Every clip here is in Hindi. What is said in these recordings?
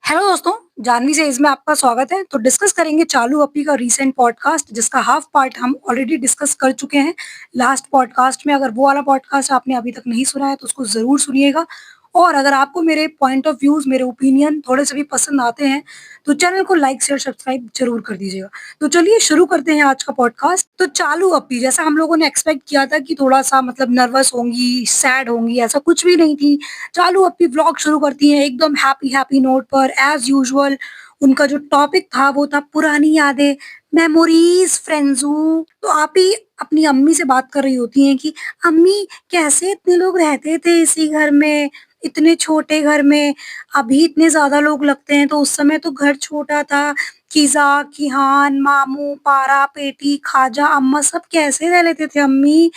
हेलो दोस्तों, जानवी से इसमें आपका स्वागत है। तो डिस्कस करेंगे चालू अप्पी का रीसेंट पॉडकास्ट जिसका हाफ पार्ट हम ऑलरेडी डिस्कस कर चुके हैं लास्ट पॉडकास्ट में। अगर वो वाला पॉडकास्ट आपने अभी तक नहीं सुना है तो उसको ज़रूर सुनिएगा। और अगर आपको मेरे पॉइंट ऑफ व्यूज़, मेरे ओपिनियन थोड़े से भी पसंद आते हैं तो चैनल को लाइक, शेयर, सब्सक्राइब ज़रूर कर दीजिएगा। तो चलिए शुरू करते हैं आज का पॉडकास्ट। तो चालू अप्पी जैसा हम लोगों ने एक्सपेक्ट किया था कि थोड़ा-सा मतलब नर्वस होंगी, सैड होंगी, ऐसा कुछ भी नहीं थी। चालू अप्पी व्लॉग शुरू करती हैं एकदम हैप्पी हैप्पी नोट पर एज़ यूजुअल। उनका जो टॉपिक था वो था पुरानी यादें, मेमोरीज़, फ्रेंड्सू। तो आप ही अपनी अम्मी से बात कर रही होती हैं कि अम्मी कैसे इतने लोग रहते थे इसी घर में, इतने छोटे घर में, अभी इतने ज़्यादा लोग लगते हैं तो उस समय तो घर छोटा था। कीज़ा, किहान, मामू, पारा, पेटी, खाजा, अम्मा सब कैसे रह लेते थे अम्मी?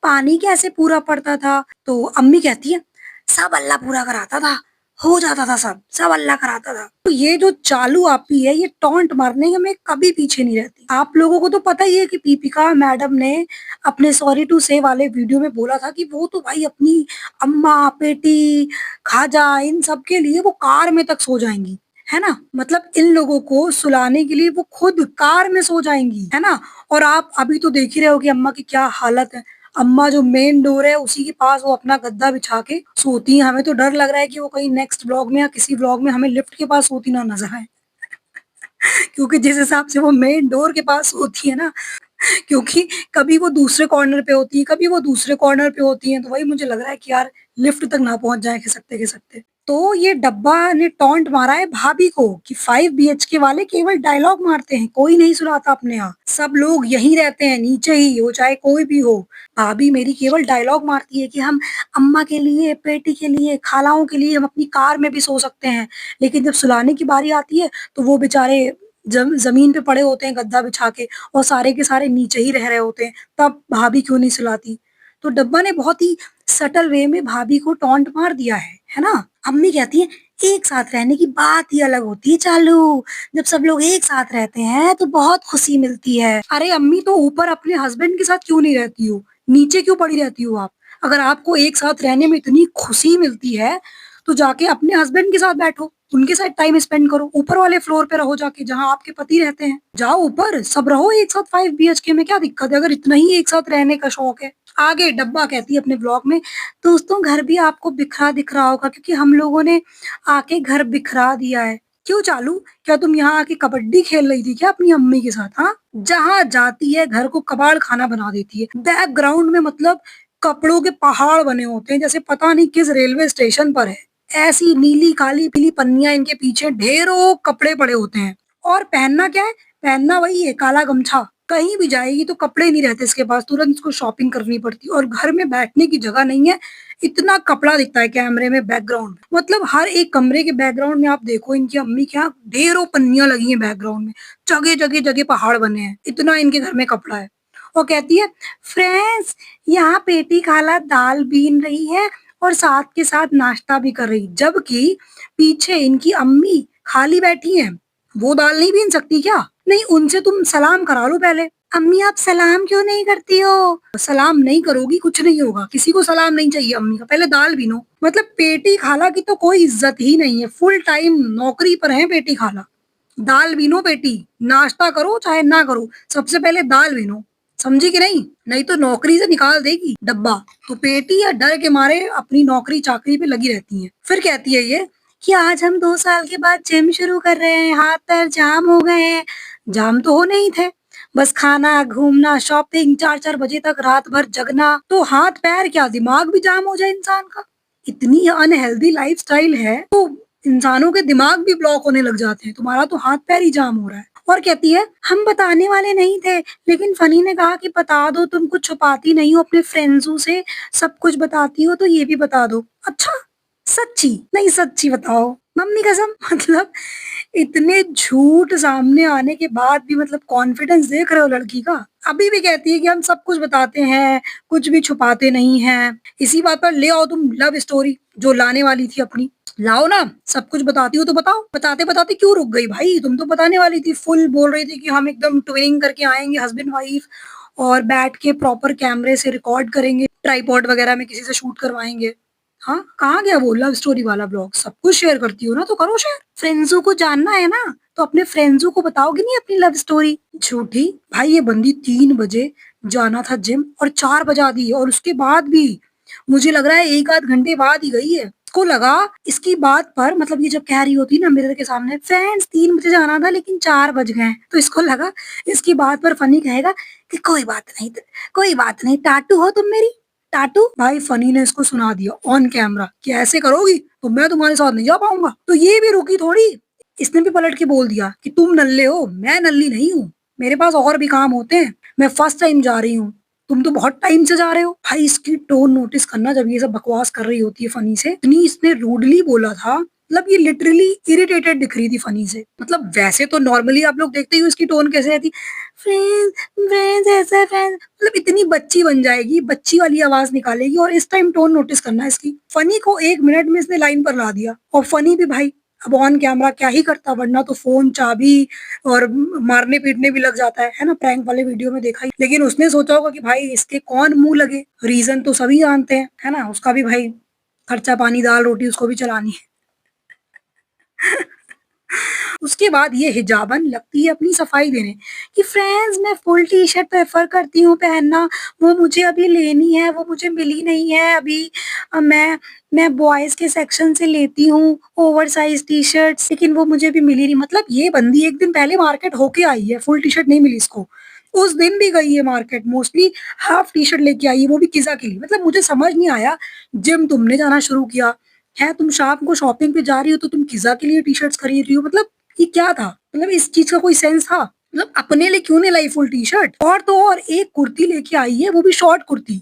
पानी कैसे पूरा पड़ता था? तो अम्मी कहती है, सब अल्लाह पूरा कराता था, हो जाता था सब अल्लाह कराता था। तो ये जो चालू आपी है ये टॉन्ट मारने में कभी पीछे नहीं रहती। आप लोगों को तो पता ही है कि दीपिका मैडम ने अपने सॉरी टू से वाले वीडियो में बोला था कि वो तो भाई अपनी अम्मा, बेटी, खाजा इन सब के लिए वो कार में तक सो जाएँगी, है ना? मतलब इन लोगों को सुलाने के लिए वो खुद कार में सो जाएँगी, है ना? और आप अभी तो देख ही रहे हो कि अम्मा की क्या हालत है। अम्मा जो मेन डोर है उसी के पास वो अपना गद्दा बिछा के सोती हैं। हमें तो डर लग रहा है कि वो कहीं नेक्स्ट व्लॉग में या किसी व्लॉग में हमें लिफ्ट के पास सोती ना नज़र आए। क्योंकि जिस हिसाब से वो मेन डोर के पास सोती है ना, क्योंकि कभी वो दूसरे कॉर्नर पे होती है, कभी वो दूसरे कॉर्नर पे होती हैं, तो वही मुझे लग रहा है कि यार लिफ्ट तक ना पहुँच जाएँ खिसकते-खिसकते। तो ये डब्बा ने टॉन्ट मारा है भाभी को कि 5 बीएचके वाले केवल डायलॉग मारते हैं, कोई नहीं सुनाता अपने यहाँ। सब लोग यहीं रहते हैं, नीचे ही, वो चाहे कोई भी हो। भाभी मेरी केवल डायलॉग मारती है कि हम अम्मा के लिए, बेटी के लिए, खालाओं के लिए हम अपनी कार में भी सो सकते हैं। लेकिन जब सुलाने की बारी आती है, तो वो बेचारे ज़मीन पे पड़े होते हैं गद्दा बिछा के और सारे के सारे नीचे ही रह रहे होते हैं, तब भाभी क्यों नहीं सुलाती? तो डब्बा ने बहुत ही सटल वे में भाभी को टॉन्ट मार दिया है ना? अम्मी कहती हैं, "एक साथ रहने की बात ही अलग होती है चालू, जब सब लोग एक साथ रहते हैं तो बहुत खुशी मिलती है।" अरे अम्मी तो ऊपर अपने हस्बैंड के साथ क्यों नहीं रहती हो? नीचे क्यों पड़ी रहती हो आप? अगर आपको एक साथ रहने में इतनी खुशी मिलती है, तो जाके अपने हस्बैंड के साथ बैठो, उनके साथ टाइम स्पेंड करो, ऊपर वाले फ्लोर पे रहो जाके जहाँ आपके पति रहते हैं। जाओ ऊपर, सब रहो एक साथ 5 बीएचके में, क्या दिक्कत है अगर इतना ही एक साथ रहने का शौक है। आगे डब्बा कहती है अपने व्लॉग में, दोस्तों घर भी आपको बिखरा दिख रहा होगा क्योंकि हम लोगों ने आके घर बिखरा दिया है। क्यों चालू? क्या तुम यहाँ आके कबड्डी खेल रही थी क्या अपनी अम्मी के साथ, हाँ? जहाँ जाती है घर को कबाड़ खाना बना देती है। बैकग्राउंड में मतलब कपड़ों के पहाड़ बने होते हैं जैसे पता नहीं किस रेलवे स्टेशन पर है। ऐसी नीली काली पीली पन्नियाँ इनके पीछे ढेरों कपड़े पड़े होते हैं। और पहनना क्या है? पहनना वही है काला गमछा। कहीं भी जाएगी तो कपड़े नहीं रहते इसके पास, तुरंत इसको शॉपिंग करनी पड़ती है और घर में बैठने की जगह नहीं है, इतना कपड़ा दिखता है कैमरे में बैकग्राउंड में। मतलब हर एक कमरे के बैकग्राउंड में आप देखो इनकी अम्मी के यहाँ ढेरों पन्नियाँ लगी हैं बैकग्राउंड में, जगह-जगह पहाड़ बने हैं, इतना इनके घर में कपड़ा है। और कहती है, फ्रेंड्स यहाँ पेटी खाला दाल बीन रही है और साथ के साथ नाश्ता भी कर रही, जबकि पीछे इनकी अम्मी खाली बैठी हैं। वो दाल नहीं बीन सकती क्या? नहीं, उनसे तुम सलाम करा लो पहले। अम्मी आप सलाम क्यों नहीं करती हो? सलाम नहीं करोगी कुछ नहीं होगा, किसी को सलाम नहीं चाहिए अम्मी का, पहले दाल बीनो। मतलब पेटी खाला की तो कोई इज्जत ही नहीं है, फुल टाइम नौकरी पर है पेटी खाला। दाल बीनो बेटी, नाश्ता करो चाहे ना करो, सबसे पहले दाल बीनो, समझी कि नहीं? नहीं तो नौकरी से निकाल देगी डब्बा। तो पेटी या डर के मारे अपनी नौकरी चाकरी पे लगी रहती हैं। फिर कहती है ये कि आज हम 2 साल के बाद जिम शुरू कर रहे हैं, हाथ पैर जाम हो गए हैं। जाम तो होने ही थे, बस खाना, घूमना, शॉपिंग, 4-4 बजे तक रात भर जगना, तो हाथ पैर क्या दिमाग भी जाम हो जाए इंसान का। इतनी अनहेल्दी लाइफ़स्टाइल है, तो इंसानों के दिमाग भी ब्लॉक होने लग जाते हैं, तुम्हारा तो हाथ पैर ही जाम हो रहा है। और कहती है, हम बताने वाले नहीं थे, लेकिन फनी ने कहा कि बता दो, तुम कुछ छुपाती नहीं हो अपने फ्रेंड्सों से, सब कुछ बताती हो तो ये भी बता दो। अच्छा, सच्ची? नहीं सच्ची बताओ। मम्मी कसम मतलब इतने झूठ सामने आने के बाद भी मतलब कॉन्फिडेंस देख रहे हो लड़की का। अभी भी कहती है कि हम सब कुछ बताते हैं, कुछ भी छुपाते नहीं हैं। इसी बात पर ले आओ तुम लव स्टोरी जो लाने वाली थी अपनी। लाओ ना, सब कुछ बताती हो तो बताओ। बताते-बताते क्यों रुक गई भाई? तुम तो बताने वाली थी, फुल बोल रही थी कि हम एकदम ट्विनिंग करके आएँगे हस्बैंड वाइफ और बैठ के प्रॉपर कैमरे से रिकॉर्ड करेंगे, ट्राइपॉड वगैरह में किसी से शूट करवाएँगे। हाँ, कहाँ गया वो लव स्टोरी वाला ब्लॉग? सब कुछ शेयर करती हो ना, तो करो शेयर। फ्रेंड्सों को जानना है ना, तो अपने फ्रेंड्सों को बताओगे नहीं अपनी लव स्टोरी? झूठी। भाई ये बंदी 3 बजे जाना था जिम और 4 बजा दी, और उसके बाद भी मुझे लग रहा है 1 आध घंटे बाद ही गई है। इसको लगा इसकी बात पर, मतलब ये जब कह रही होती ना मिरर के सामने, फ्रेंड्स 3 बजे जाना था लेकिन 4 बज गए, तो इसको लगा इसकी बात पर फनी कहेगा कि कोई बात नहीं, टाटू हो तुम मेरी, टाटू। भाई फनी ने इसको सुना दिया ऑन कैमरा कि ऐसे करोगी तो मैं तुम्हारे साथ नहीं जा पाऊंगा। तो ये भी रुकी थोड़ी, इसने भी पलट के बोल दिया कि तुम नल्ले हो, मैं नल्ली नहीं हूँ, मेरे पास और भी काम होते हैं, मैं फर्स्ट टाइम जा रही हूँ, तुम तो बहुत टाइम से जा रहे हो। भाई इसकी टोन नोटिस करना, जब ये सब बकवास कर रही होती है फनी से, इतनी इसने रूडली बोला था, मतलब ये लिटरली इरिटेटेड दिख रही थी फनी से। मतलब वैसे तो नॉर्मली आप लोग देखते ही हो इसकी टोन कैसे रहती, फ्रेंड्स फ्रेंड्स ऐसा फ्रेंड्स, मतलब इतनी बच्ची बन जाएगी, बच्ची वाली आवाज निकालेगी, और इस टाइम टोन नोटिस करना है इसकी। फनी को 1 मिनट में इसने लाइन पर ला दिया, और फनी भी भाई अब ऑन कैमरा क्या ही करता, वरना तो फोन चाबी और मारने पीटने भी लग जाता है ना, प्रैंक वाले वीडियो में देखा ही। लेकिन उसने सोचा होगा कि भाई इसके कौन मुंह लगे, रीजन तो सभी जानते हैं, है ना, उसका भी भाई खर्चा पानी दाल रोटी उसको भी चलानी है। उसके बाद ये हिजाबन लगती है अपनी सफाई देने कि फ्रेंड्स मैं फुल टी शर्ट प्रेफर करती हूँ पहनना, वो मुझे अभी लेनी है, वो मुझे मिली नहीं है अभी, मैं बॉयज के सेक्शन से लेती हूँ ओवर साइज टी शर्ट्स, लेकिन वो मुझे भी मिली नहीं। मतलब ये बंदी एक दिन पहले मार्केट होके आई है, फुल टी शर्ट नहीं मिली इसको, उस दिन भी गई है market, mostly half T shirt लेके आई है, वो भी किसा के लिए। मतलब मुझे समझ नहीं आया, जिम तुमने जाना शुरू किया है, तुम शाम को शॉपिंग पे जा रही हो तो तुम किसा के लिए टी शर्ट्स खरीद रही हो, मतलब ये क्या था? मतलब इस चीज का कोई सेंस था? मतलब अपने लिए क्यों नहीं लाई फुल टी शर्ट? और तो और एक कुर्ती लेके आई है, वो भी शॉर्ट कुर्ती,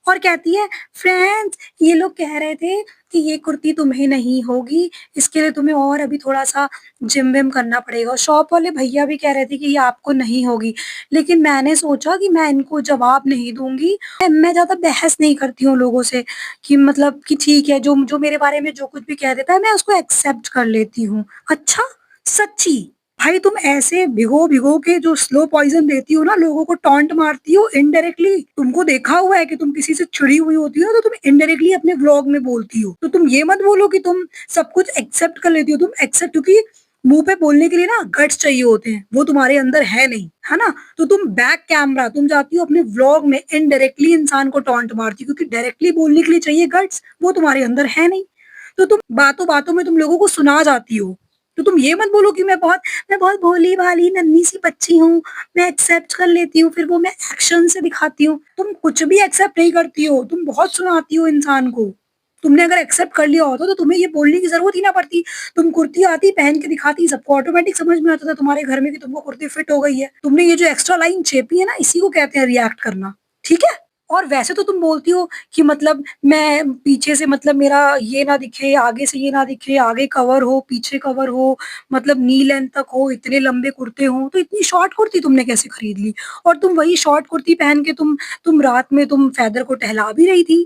और कहती है फ्रेंड्स ये लोग कह रहे थे कि ये कुर्ती तुम्हें नहीं होगी, इसके लिए तुम्हें और अभी थोड़ा सा जिम विम करना पड़ेगा। शॉप वाले भैया भी कह रहे थे कि ये आपको नहीं होगी, लेकिन मैंने सोचा कि मैं इनको जवाब नहीं दूंगी, मैं ज्यादा बहस नहीं करती हूँ लोगों से, कि मतलब कि ठीक है, जो जो मेरे बारे में जो कुछ भी कह देता है मैं उसको एक्सेप्ट कर लेती हूँ। अच्छा, सच्ची? भाई तुम ऐसे भिगो भिगो के जो स्लो पॉइजन देती हो ना, लोगों को टॉन्ट मारती हो इनडायरेक्टली, तुमको देखा हुआ है कि तुम किसी से चिड़ी हुई होती हो तो तुम इनडायरेक्टली अपने व्लॉग में बोलती हो। तो तुम ये मत बोलो कि तुम सब कुछ एक्सेप्ट कर लेती हो, तुम एक्सेप्ट, क्योंकि मुंह पे बोलने के लिए ना गट्स चाहिए होते हैं, वो तुम्हारे अंदर है नहीं, है ना। तो तुम बैक कैमरा तुम जाती हो अपने व्लॉग में इनडायरेक्टली इंसान को टॉन्ट मारती हो, क्योंकि डायरेक्टली बोलने के लिए चाहिए गट्स, वो तुम्हारे अंदर है नहीं। तो तुम बातों बातों में तुम लोगों को सुना जाती हो। तो तुम ये मत बोलो कि मैं बहुत भोली-भाली नन्ही सी बच्ची हूँ, मैं एक्सेप्ट कर लेती हूँ, फिर वो मैं एक्शन से दिखाती हूँ। तुम कुछ भी एक्सेप्ट नहीं करती हो, तुम बहुत सुनाती हो इंसान को। तुमने अगर एक्सेप्ट कर लिया होता तो तुम्हें ये बोलने की ज़रूरत ही ना पड़ती। तुम कुर्ती आती, पहन के दिखाती, सबको ऑटोमेटिक समझ में आता था तुम्हारे घर में कि तुमको कुर्ती फिट हो गई है। तुमने ये जो एक्स्ट्रा लाइन छेपी है ना, इसी को कहते हैं रिएक्ट करना, ठीक है? और वैसे तो तुम बोलती हो कि मतलब मैं पीछे से, मतलब मेरा ये ना दिखे, आगे से ये ना दिखे, आगे कवर हो, पीछे कवर हो, मतलब नी लेंथ तक हो, इतने लंबे कुर्ते हों, तो इतनी शॉर्ट कुर्ती तुमने कैसे खरीद ली? और तुम वही शॉर्ट कुर्ती पहन के तुम रात में तुम फैदर को टहला भी रही थी,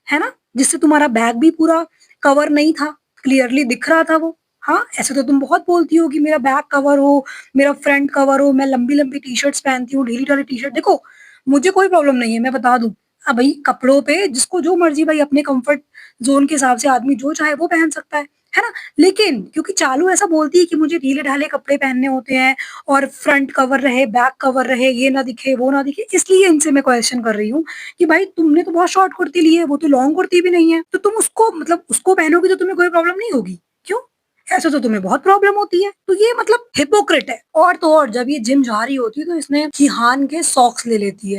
है ना? जिससे तुम्हारा बैक भी पूरा कवर नहीं था, क्लियरली दिख रहा था वो। हाँ, ऐसे तो तुम बहुत बोलती हो कि मेरा बैक कवर हो, मेरा फ्रंट कवर हो, मैं लंबी-लंबी टी-शर्ट्स पहनती हूँ, ढीली-ढाली टी-शर्ट। देखो, मुझे कोई प्रॉब्लम नहीं है, मैं बता दूँ। भई कपड़ों पे जिसको जो मर्ज़ी, भाई अपने कम्फर्ट ज़ोन के हिसाब से आदमी जो चाहे वो पहन सकता है ना? लेकिन क्योंकि चालू ऐसा बोलती है कि मुझे ढीले-ढाले कपड़े पहनने होते हैं और फ्रंट कवर रहे, बैक कवर रहे, ये ना दिखे, वो ना दिखे, इसलिए इनसे मैं क्वेश्चन कर रही हूँ कि भाई तुमने तो बहुत शॉर्ट कुर्ती ली है, वो तो लॉन्ग कुर्ती भी नहीं है, तो तुम उसको, मतलब उसको पहनोगी तो तुम्हें कोई प्रॉब्लम नहीं होगी, क्यों? ऐसे तो तुम्हें बहुत प्रॉब्लम होती है, तो ये मतलब हिपोक्रिट है। और तो और जब ये जिम जा रही होती है तो इसने किहान के सॉक्स ले लेती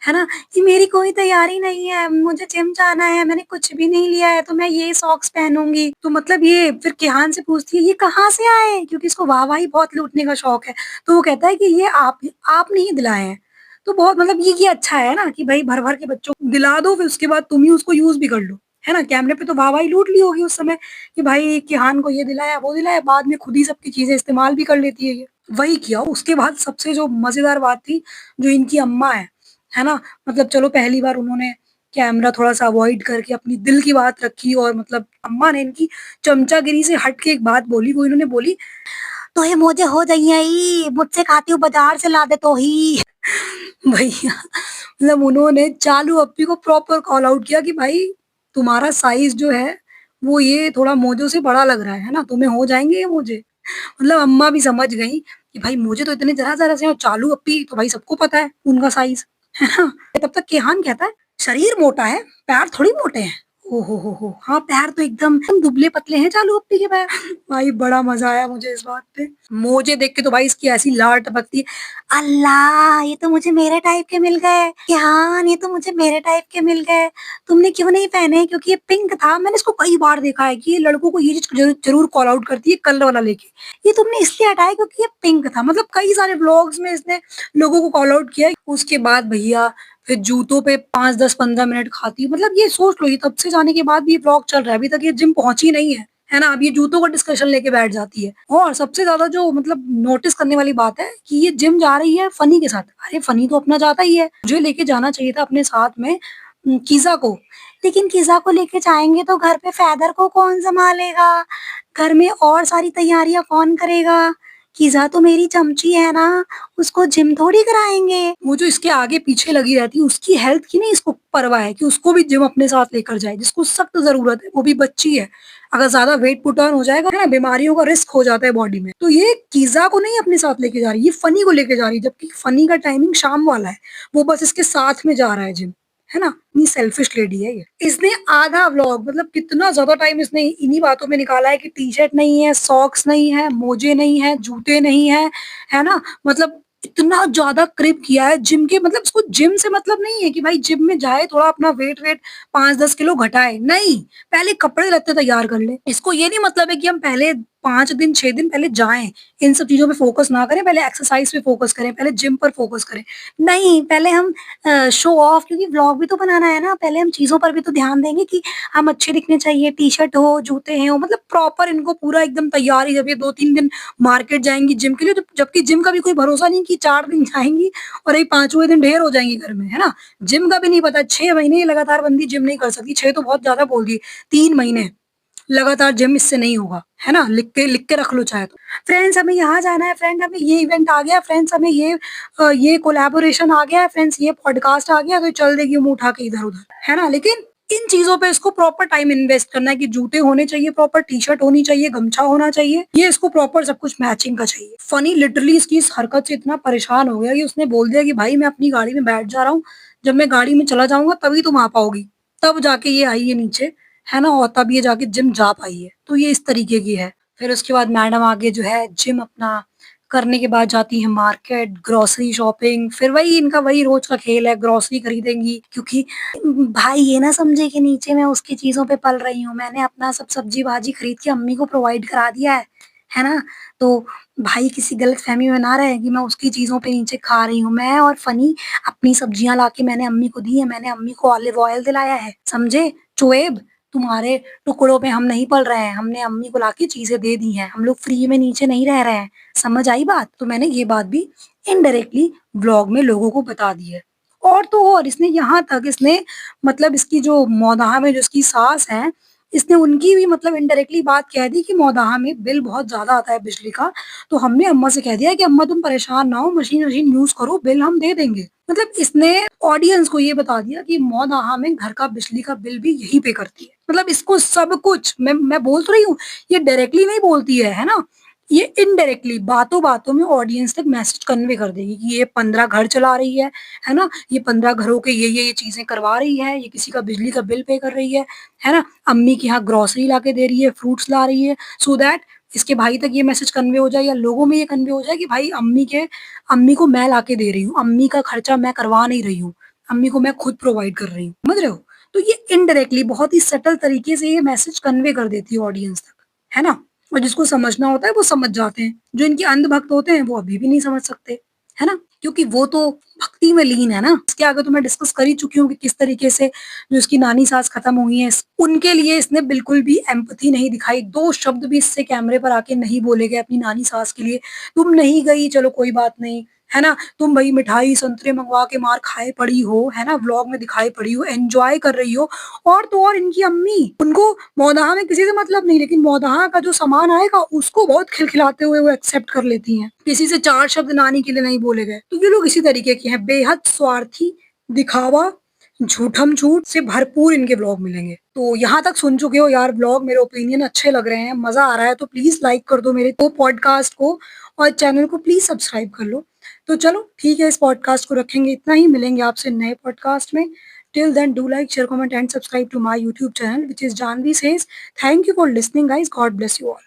है ना? कि मेरी कोई तैयारी नहीं है, मुझे जिम जाना है, मैंने कुछ भी नहीं लिया है, तो मैं ये सॉक्स पहनूँगी। तो मतलब ये फिर किहान से पूछती है, "ये कहाँ से आए?" क्योंकि इसको वाह-वाही बहुत लूटने का शौक है। तो वो कहता है कि ये आपने ही दिलाए हैं। तो बहुत, मतलब ये अच्छा है ना कि भई भर-भर के बच्चों को दिला दो, फिर उसके बाद तुम ही उसको यूज़ भी कर लो, है ना? कैमरे पे तो वाह-वाही लूट ली होगी उस समय कि भाई किहान को ये दिलाया, वो दिलाया, बाद में खुद ही सबकी चीज़ें इस्तेमाल भी कर लेती है ये। वही किया। उसके बाद सबसे जो मज़ेदार बात थी, जो इनकी अम्मा है ना? मतलब चलो पहली बार उन्होंने कैमरा थोड़ा-सा अवॉइड करके अपनी दिल की बात रखी, और मतलब अम्मा ने इनकी चमचागिरी से हट के एक बात बोली, वो इन्होंने बोली, "तो ये मुझे हो जाइए, मुझसे खाती हूँ बाज़ार से ला दे तो ही।" भैया, मतलब उन्होंने चालू अप्पी को प्रॉपर कॉल आउट किया कि भाई तुम्हारा साइज़ जो है, वो ये थोड़ा मोजों से बड़ा लग रहा है ना? तुम्हें हो जाएँगे ये मोजे। मतलब अम्मा भी समझ गईं कि भाई मोजे तो इतने ज़रा-ज़रा से हैं और चालू अप्पी तो भाई सबको पता है उनका साइज़, है ना? तब तक किहान कहता है, "शरीर मोटा है, पैर थोड़ी मोटे हैं।" ओह हो! हाँ, पैर तो एकदम दुबले-पतले हैं चालू अप्पी के पैर। भाई बड़ा मज़ा आया मुझे इस बात पे। मोजे देख के तो भाई इसकी ऐसी लार टपकती है, अल्लाह! ये तो मुझे मेरे टाइप के मिल गए। किहान ये तो मुझे मेरे टाइप के मिल गए। तुमने क्यों नहीं पहने? क्योंकि ये पिंक था। मैंने इसको कई बार देखा है कि ये लड़कों को ये चीज़ ज़रूर कॉल आउट करती है कलर वाला लेके। ये तुमने इसलिए हटाया क्योंकि ये पिंक था। मतलब कई सारे व्लॉग्स में इसने लोगों को कॉल आउट किया है। उसके बाद भैया फिर जूतों पे 5, 10, 15 मिनट खाती है। मतलब ये सोच लो ये तब से जाने के बाद भी ये व्लॉग चल रहा है। अभी तक ये जिम पहुँची नहीं है ना? अब ये जूतों का डिस्कशन लेके बैठ जाती है। और सबसे ज़्यादा जो मतलब नोटिस करने वाली बात है कि ये जिम जा रही है फनी के साथ। अरे फनी तो अपना जाता ही है। मुझे लेके जाना चाहिए था अपने साथ में कीज़ा को। लेकिन कीज़ा को लेके जाएँगे तो घर पे फ़ैदर को कौन सँभालेगा? घर में और सारी तैयारियाँ कौन करेगा? कीज़ा तो मेरी चमची है ना, उसको जिम थोड़ी कराएँगे। वो जो इसके आगे-पीछे लगी रहती है, उसकी हेल्थ की नहीं इसको परवाह है कि उसको भी जिम अपने साथ लेकर जाए, जिसको सख्त ज़रूरत है, वो भी बच्ची है। अगर ज़्यादा वेट पुट ऑन हो जाएगा ना, बीमारियों का रिस्क हो जाता है बॉडी में। तो ये कीज़ा को नहीं अपने साथ लेके जा रही, ये फनी को लेके जा रही है, जबकि फनी का टाइमिंग शाम वाला है। वो बस इसके साथ में जा रहा है जिम। है ना? इतनी सेल्फिश लेडी है ये। इसने आधा व्लॉग मतलब कितना ज़्यादा टाइम इसने इन्हीं बातों में निकाला है कि टी-शर्ट नहीं है, सॉक्स नहीं है, मोजे नहीं है, जूते नहीं है ना? मतलब इतना ज़्यादा क्रिप किया है जिम के मतलब इसको जिम से मतलब नहीं है कि भाई जिम में जाए थोड़ा अपना वेट 5-10 किलो घटाए, नहीं, पहले कपड़े-लत्ते तैयार कर ले। इसको ये नहीं मतलब है कि हम पहले 5 दिन, 6 दिन पहले जाएँ, इन सब चीज़ों पे फ़ोकस ना करें, पहले एक्सरसाइज़ पे फ़ोकस करें, पहले जिम पर फ़ोकस करें। नहीं, पहले हम शो ऑफ क्योंकि व्लॉग भी तो बनाना है ना, पहले हम चीज़ों पर भी तो ध्यान देंगे कि हम अच्छे दिखने चाहिए, टी-शर्ट हो, जूते हैं हो, मतलब प्रॉपर इनको पूरा एकदम तैयारी जब ये 2-3 दिन मार्केट जाएँगी जिम के लिए तो जबकि जिम का भी कोई भरोसा नहीं कि 4 दिन जाएँगी और यही 5वें दिन ढेर हो जाएँगी घर में, है ना? जिम का भी नहीं पता, 6 महीने लगातार बंदी जिम नहीं कर सकती, 6 तो बहुत ज़्यादा बोल दिए, 3 महीने लगातार जिम इससे नहीं होगा, है ना? लिख के रख लो चाहे तो। फ्रेंड्स हमें यहाँ जाना है, फ्रेंड हमें ये इवेंट आ गया, फ्रेंड्स हमें ये कोलैबोरेशन आ गया है, फ्रेंड्स ये पॉडकास्ट आ गया, तो चल देगी मुँह उठा के इधर-उधर, है ना? लेकिन इन चीज़ों पे इसको प्रॉपर टाइम इन्वेस्ट करना है कि जूते होने चाहिए प्रॉपर, टी-शर्ट होनी चाहिए, गमछा होना चाहिए, ये इसको प्रॉपर सब कुछ मैचिंग का चाहिए। फनी लिटरली इसकी इस हरकत से इतना परेशान हो गया कि उसने बोल दिया कि भाई मैं अपनी गाड़ी में बैठ जा रहा हूँ, जब मैं गाड़ी में चला जाऊँगा तभी तुम आ पाओगी। तब जाके ये आई है नीचे है ना? और तब ये जाके जिम जा पाई है, तो ये इस तरीके की है। फिर उसके बाद मैडम आगे जो है जिम अपना करने के बाद जाती हैं मार्केट, ग्रोसरी शॉपिंग, फिर वही इनका वही रोज़ का खेल है, ग्रोसरी खरीदेंगी क्योंकि भाई ये ना समझे कि नीचे मैं उसकी चीज़ों पे पल रही हूँ, मैंने अपना सब सब्ज़ी-भाजी खरीद के अम्मी को प्रोवाइड करा दिया है ना? तो भाई किसी गलतफ़हमी में ना रहे कि मैं उसकी चीज़ों पे नीचे खा रही हूँ। मैं और फनी अपनी सब्जियाँ लाके मैंने अम्मी को दी हैं, मैंने अम्मी को ऑलिव ऑयल दिलाया है, समझे? चुएब तुम्हारे टुकड़ों पे हम नहीं पल रहे हैं, हमने अम्मी को लाके चीज़ें दे दी हैं, हम लोग फ्री में नीचे नहीं रह रहे हैं, समझ आई बात? तो मैंने ये बात भी इनडायरेक्टली व्लॉग में लोगों को बता दी है। और तो और इसने यहाँ तक इसने मतलब इसकी जो मौदाह में जो इसकी सास हैं, इसने उनकी भी मतलब इनडायरेक्टली बात कह दी कि मौदाह में बिल बहुत ज़्यादा आता है बिजली का, तो हमने अम्मा से कह दिया कि अम्मा तुम परेशान ना हो, मशीन-वशीन यूज़ करो, बिल हम दे देंगे। मतलब इसने ऑडियंस को ये बता दिया कि मौदाहा में घर का बिजली का बिल भी यही पे करती है। मतलब इसको सब कुछ मैं बोल तो रही हूँ, ये डायरेक्टली नहीं बोलती है ना? ये इनडायरेक्टली बातों-बातों में ऑडियंस तक मैसेज कन्वे कर देगी कि ये 15 घर चला रही है ना? ये 15 घरों के ये चीज़ें करवा रही है, ये किसी का बिजली का बिल पे कर रही है ना? अम्मी के यहाँ ग्रोसरी लाके दे रही है, फ्रूट्स ला रही है, सो दैट इसके भाई तक ये मैसेज कन्वे हो जाए या लोगों में ये कन्वे हो जाए कि भाई अम्मी को मैं लाके दे रही हूँ, अम्मी का खर्चा मैं करवा नहीं रही हूँ, अम्मी को मैं खुद प्रोवाइड कर रही हूँ, समझ रहे हो? तो ये इनडायरेक्टली बहुत ही सटल तरीके से ये मैसेज कन्वे कर देती है ऑडियंस तक, है ना? और जिसको समझना होता है वो समझ जाते हैं, जो इनके अंधभक्त होते हैं वो अभी भी नहीं समझ सकते, है ना? क्योंकि वो तो भक्ति में लीन है ना, इसके आगे तो मैं डिस्कस कर ही चुकी हूँ कि किस तरीके से जो इसकी नानी सास खत्म हुई हैं, उनके लिए इसने बिल्कुल भी एम्पैथी नहीं दिखाई, 2 शब्द भी इससे कैमरे पर आके नहीं बोले गए अपनी नानी सास के लिए। तुम नहीं गई चलो कोई बात नहीं, है ना? तुम भई मिठाई, संतरे मँगवा के मार खाए पड़ी हो, है ना? व्लॉग में दिखाई पड़ी हो, एन्जॉय कर रही हो और तो और इनकी अम्मी, उनको मौदाहा में किसी से मतलब नहीं, लेकिन मौदाहा का जो सामान आएगा उसको बहुत खिलखिलाते हुए वो एक्सेप्ट कर लेती हैं। किसी से 4 शब्द नानी के लिए नहीं बोले गए। तो ये लोग इसी तरीके के हैं, बेहद स्वार्थी, दिखावा, झूठम झूठ से भरपूर इनके व्लॉग मिलेंगे। तो यहाँ तक सुन चुके हो यार व्लॉग, मेरे ओपिनियन अच्छे लग रहे हैं, मज़ा आ रहा है तो प्लीज़ लाइक कर दो मेरे पॉडकास्ट को और चैनल को प्लीज़ सब्सक्राइब कर लो। तो चलो ठीक है, इस पॉडकास्ट को रखेंगे इतना ही, मिलेंगे आपसे नए पॉडकास्ट में। Till then do like, share, comment and subscribe to my YouTube channel which is Janvi says. Thank you for listening guys, God bless you all.